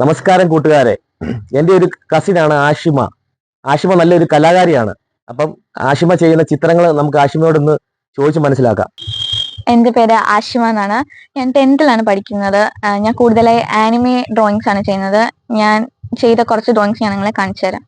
നമസ്കാരം കൂട്ടുകാരെ. എൻ്റെ ഒരു കസിനാണ് ആഷിമ. ആഷിമ നല്ലൊരു കലാകാരിയാണ്. അപ്പം ആഷിമ ചെയ്യുന്ന ചിത്രങ്ങൾ നമുക്ക് ആഷിമയോടൊന്ന് ചോദിച്ച് മനസ്സിലാക്കാം. എൻ്റെ പേര് ആഷിമ എന്നാണ്. ഞാൻ 10th പഠിക്കുന്നത്. ഞാൻ കൂടുതലായി ആനിമേ ഡ്രോയിങ്സ് ആണ് ചെയ്യുന്നത്. ഞാൻ ചെയ്ത കുറച്ച് ഡ്രോയിങ്സ് ഞാൻ നിങ്ങളെ കാണിച്ചു തരാം.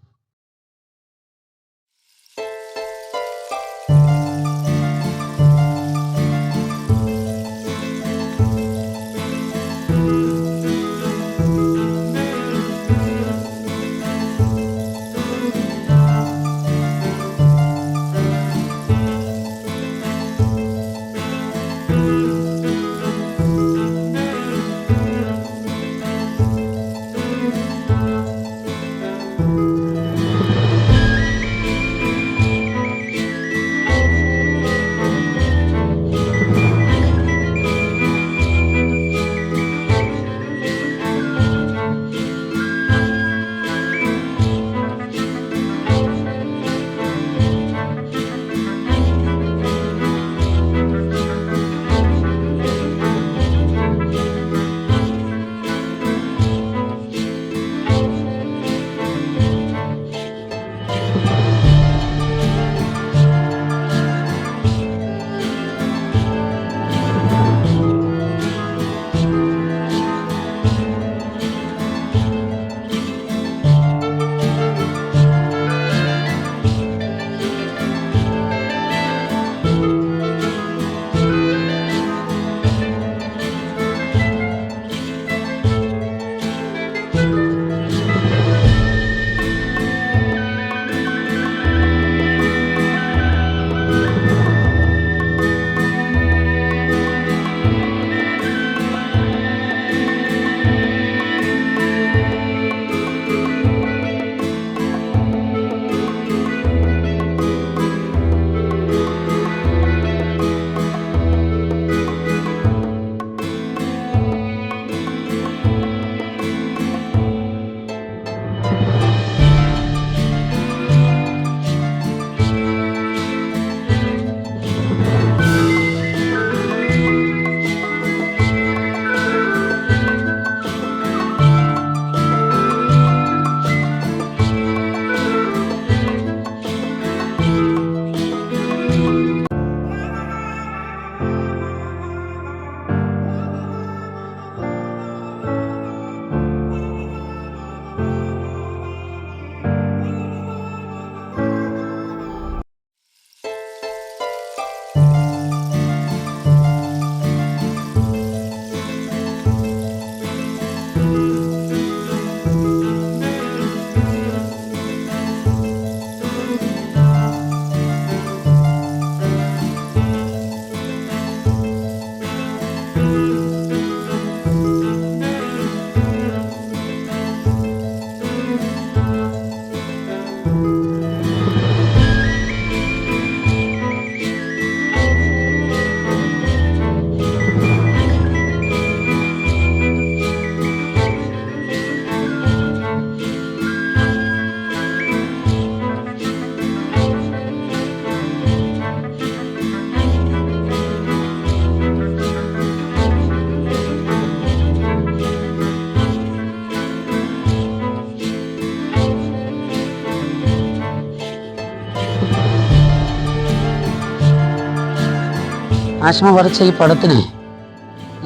ആഷിമ വരച്ച ഈ പടത്തിന്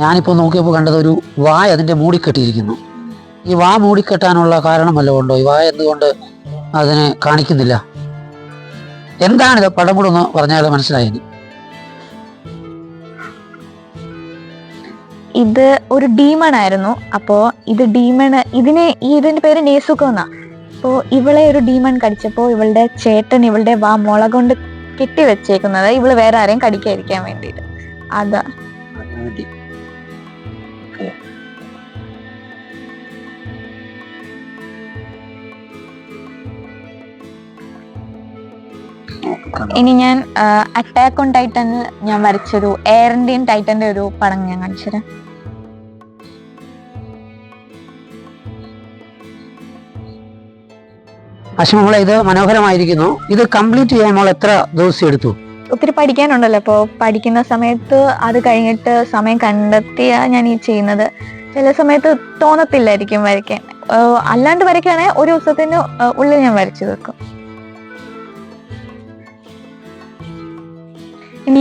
ഞാനിപ്പോൾ നോക്കിയപ്പോൾ കണ്ടത് ഒരു വായ അതിൻ്റെ മൂടിക്കെട്ടിയിരിക്കുന്നു. ഈ വാ മൂടിക്കെട്ടാനുള്ള കാരണം വല്ലതും ഉണ്ടോ? ഈ വായ എന്തുകൊണ്ട് അതിനെ കാണിക്കുന്നില്ല? എന്താണിത്? പടം കൂടെ ഒന്ന് പറഞ്ഞാൽ മനസ്സിലായത്. ഇത് ഒരു ഡീമൺ ആയിരുന്നു. അപ്പോ ഇത് ഡീമൺ, ഇതിന്റെ പേര് നേസുക്കോ എന്നാ. അപ്പോ ഇവളെ ഒരു ഡീമൺ കടിച്ചപ്പോ ഇവളുടെ ചേട്ടൻ ഇവളുടെ വാ മുള കൊണ്ട് കെട്ടി വെച്ചേക്കുന്നത് ഇവള് വേറെ ആരെയും കടിക്കാതിരിക്കാൻ വേണ്ടിയിട്ട്. അതാ ഇനി ഞാൻ അറ്റാക്ക് ഓൺ ടൈറ്റനിൽ ഞാൻ വരച്ചൊരു എയർ ഇന്ത്യൻ ടൈറ്റന്റെ ഒരു പടം ഞാൻ കാണിച്ചുതരാം. ആഷിമ, ഇത് മനോഹരമായിരിക്കുന്നു. ഇത് കംപ്ലീറ്റ് ചെയ്യാൻ എത്ര ദിവസം എടുത്തു? ഒത്തിരി പഠിക്കാനുണ്ടല്ലോ. അപ്പോൾ പഠിക്കുന്ന സമയത്ത് അത് കഴിഞ്ഞിട്ട് സമയം കണ്ടെത്തിയാ ഞാൻ ഈ ചെയ്യുന്നത്. ചില സമയത്ത് തോന്നത്തില്ലായിരിക്കും വരയ്ക്കാൻ. അല്ലാണ്ട് വരയ്ക്കുകയാണെങ്കിൽ ഒരു ദിവസത്തിന് ഉള്ളിൽ ഞാൻ വരച്ചു വെക്കും. ഇനി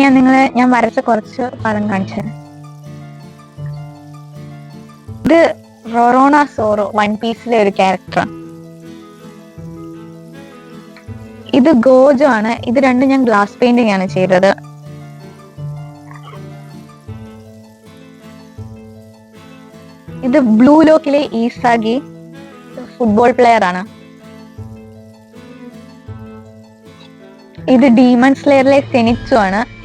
ഞാൻ വരച്ച കുറച്ച് പടം കാണിച്ചു തരാം. ഇത് റൊറോണ സോറോ വൺ പീസിലെ ഒരു ക്യാരക്ടറാണ്. ഇത് ഗോജോ ആണ്. ഇത് രണ്ടും ഞാൻ ഗ്ലാസ് പെയിന്റിംഗ് ആണ് ചെയ്തത്. ഇത് ബ്ലൂ ലോക്കിലെ ഈസാഗി, ഫുട്ബോൾ പ്ലെയർ ആണ്. ഇത് ഡീമൺ സ്ലെയറിലെ സെനിറ്റ്സു ആണ്.